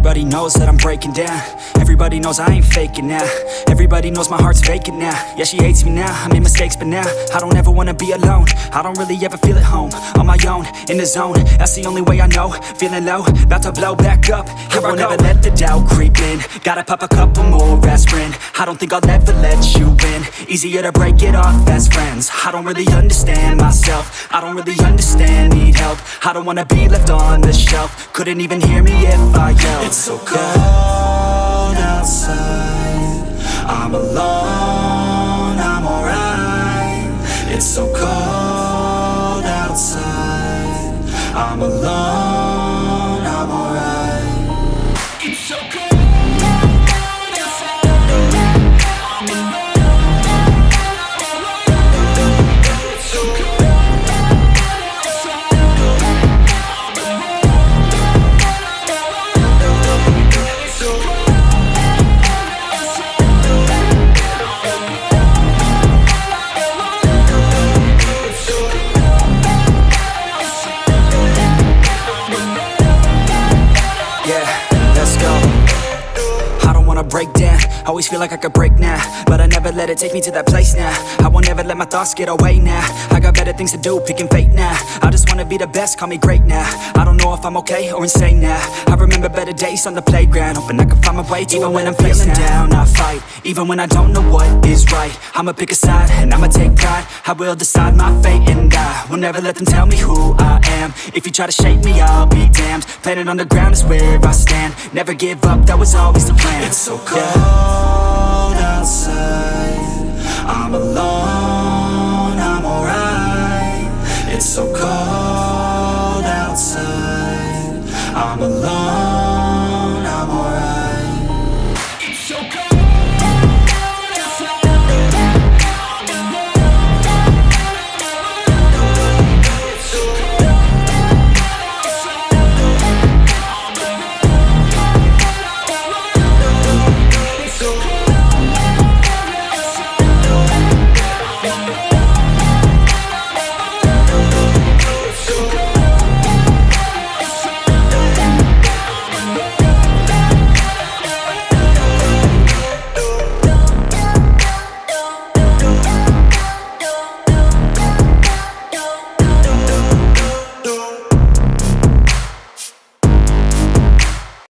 Everybody knows that I'm breaking down. Everybody knows I ain't faking now. Everybody knows my heart's vacant now. Yeah, she hates me now, I made mistakes, but now I don't ever wanna be alone. I don't really ever feel at home. On my own, in the zone, that's the only way I know. Feeling low, about to blow back up. Here I won't ever let the doubt creep in. Gotta pop a couple more aspirin. I don't think I'll ever let you in. Easier to break it off best friends. I don't really understand myself. I don't really understand, need help. I don't wanna be left on the shelf. Couldn't even hear me if I yelled. It's so cold outside, I'm alone, I'm alright. It's so cold outside, I'm alone, I'm alright. It's so cold. Break down, always feel like I could break now, but I never let it take me to that place now. I won't ever let my thoughts get away now. I got better things to do, picking fate now. I just wanna be the best, call me great now. I don't know if I'm okay or insane now. I remember better days on the playground, hoping I can find my way to even when I'm feeling down, I fight, even when I don't know what is right. I'ma pick a side, and I'ma take pride. I will decide my fate, and I will never let them tell me who I am. If you try to shake me, I'll be damned. Planet on the ground is where I stand. Never give up, that was always the plan. It's so cold outside, I'm alone, I'm alright. It's so cold outside, I'm alone.